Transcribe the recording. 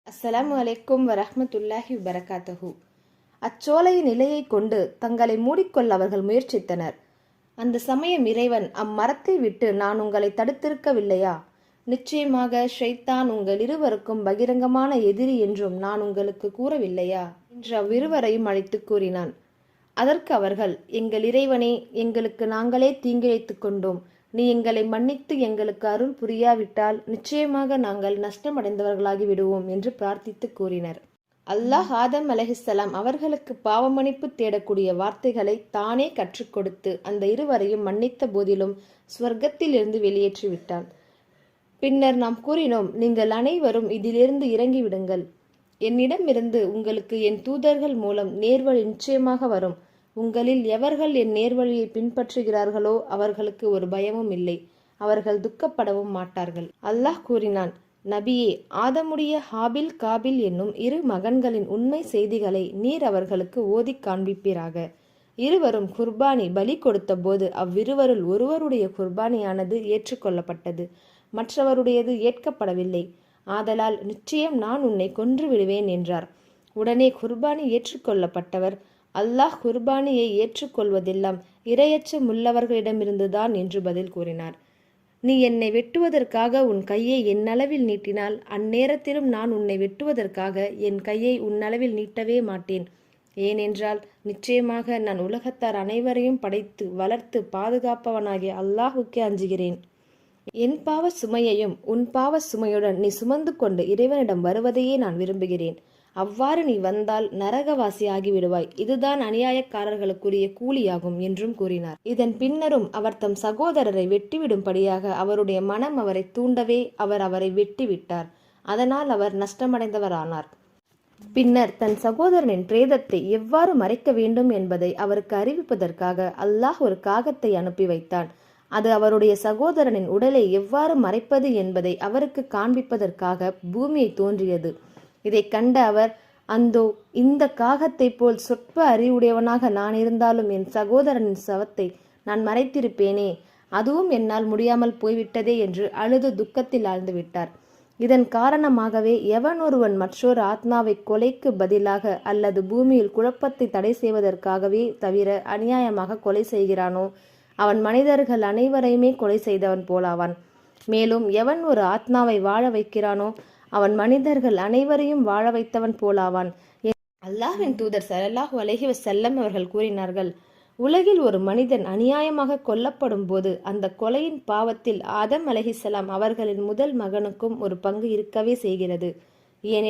அஸ்ஸலாமு அலைக்கும் வரஹ்மத்துல்லாஹி வபரகாத்துஹு. அச்சோலையின் இலையை கொண்டு தங்களை மூடிக்கொள்ள அவர்கள் முயற்சித்தனர். அந்த சமயம் இறைவன், அம்மரத்தை விட்டு நான் உங்களை தடுத்திருக்கவில்லையா? நிச்சயமாக ஷைத்தான் உங்கள் இருவருக்கும் பகிரங்கமான எதிரி என்றும் நான் உங்களுக்கு கூறவில்லையா என்று அவ்விருவரையும் அழைத்து கூறினான். அதற்கு அவர்கள், எங்கள் இறைவனே, எங்களுக்கு நாங்களே தீங்கிழைத்துக் கொண்டோம். நீ எங்களை மன்னித்து எங்களுக்கு அருள் புரியாவிட்டால் நிச்சயமாக நாங்கள் நஷ்டமடைந்தவர்களாகி விடுவோம் என்று பிரார்த்தித்து கூறினர். அல்லாஹ் ஆதம் அலைஹிஸ்ஸலாம் அவர்களுக்கு பாவமன்னிப்பு தேடக்கூடிய வார்த்தைகளை தானே கற்றுக் கொடுத்து அந்த இருவரையும் மன்னித்த போதிலும் ஸ்வர்க்கத்தில் இருந்து வெளியேற்றி விட்டான். பின்னர் நாம் கூறினோம், நீங்கள் அனைவரும் இதிலிருந்து இறங்கிவிடுங்கள். என்னிடமிருந்து உங்களுக்கு என் தூதர்கள் மூலம் நேர்வழி நிச்சயமாக வரும். உங்களில் எவர்கள் என் நேர்வழியை பின்பற்றுகிறார்களோ அவர்களுக்கு ஒரு பயமும் இல்லை, அவர்கள் துக்கப்படவும் மாட்டார்கள். அல்லாஹ் கூறினான், நபியே, ஆதமுடைய ஹாபில் காபில் என்னும் இரு மகன்களின் உண்மை செய்திகளை நீர் அவர்களுக்கு ஓதி காண்பிப்பீராக. இருவரும் குர்பானி பலி கொடுத்த போது அவ்விருவருள் ஒருவருடைய குர்பானியானது ஏற்றுக்கொள்ளப்பட்டது, மற்றவருடையது ஏற்கப்படவில்லை. ஆதலால் நிச்சயம் நான் உன்னை கொன்று விடுவேன் என்றார். உடனே குர்பானி ஏற்றுக்கொள்ளப்பட்டவர், அல்லாஹ் குர்பானியை ஏற்றுக்கொள்வதெல்லாம் இரையச்சம் உள்ளவர்களிடமிருந்துதான் என்று பதில் கூறினார். நீ என்னை வெட்டுவதற்காக உன் கையை என்னளவில் நீட்டினால் அந்நேரத்திலும் நான் உன்னை வெட்டுவதற்காக என் கையை உன்னளவில் நீட்டவே மாட்டேன். ஏனென்றால் நிச்சயமாக நான் உலகத்தார் அனைவரையும் படைத்து வளர்த்து பாதுகாப்பவனாகிய அல்லாஹுக்கே அஞ்சுகிறேன். என் பாவ சுமையையும் உன் பாவ சுமையுடன் நீ சுமந்து கொண்டு இறைவனிடம் வருவதையே நான் விரும்புகிறேன். அவ்வாறு நீ வந்தால் நரகவாசி ஆகிவிடுவாய். இதுதான் அநியாயக்காரர்களுக்குரிய கூலியாகும் என்றும் கூறினார். இதன் பின்னரும் அவர் தம் சகோதரரை வெட்டிவிடும்படியாக அவருடைய மனம் அவரை தூண்டவே அவர் அவரை வெட்டிவிட்டார். அதனால் அவர் நஷ்டமடைந்தவரானார். பின்னர் தன் சகோதரனின் பிரேதத்தை எவ்வாறு மறைக்க வேண்டும் என்பதை அவருக்கு அறிவிப்பதற்காக அல்லாஹ் ஒரு காகத்தை அனுப்பி வைத்தான். அது அவருடைய சகோதரனின் உடலை எவ்வாறு மறைப்பது என்பதை அவருக்கு காண்பிப்பதற்காக பூமியை தோன்றியது. இதை கண்ட அவர், அந்தோ, இந்த காகத்தை போல் சொற்ப அறிவுடையவனாக நான் இருந்தாலும் என் சகோதரனின் சவத்தை நான் மறைத்திருப்பேனே, அதுவும் என்னால் முடியாமல் போய்விட்டதே என்று அழுது துக்கத்தில் ஆழ்ந்து விட்டார். இதன் காரணமாகவே எவன் ஒருவன் மற்றொரு ஆத்மாவை கொலைக்கு பதிலாக அல்லது பூமியில் குழப்பத்தை தடை செய்வதற்காகவே தவிர அநியாயமாக கொலை செய்கிறானோ அவன் மனிதர்கள் அனைவரையுமே கொலை செய்தவன் போலாவான். மேலும் எவன் ஒரு ஆத்மாவை வாழ வைக்கிறானோ அவன் மனிதர்கள் அனைவரையும் வாழ வைத்தவன் போலாவான். அல்லாஹ்வின் தூதர் ஸல்லல்லாஹு அலைஹி வஸல்லம் அவர்கள் கூறினார்கள், உலகில் ஒரு மனிதன் அநியாயமாக கொல்லப்படும் போது அந்த கொலையின் பாவத்தில் ஆதம் அலைஹிஸ்ஸலாம் அவர்களின் முதல் மகனுக்கும் ஒரு பங்கு இருக்கவே செய்கிறது. ஏனெனில்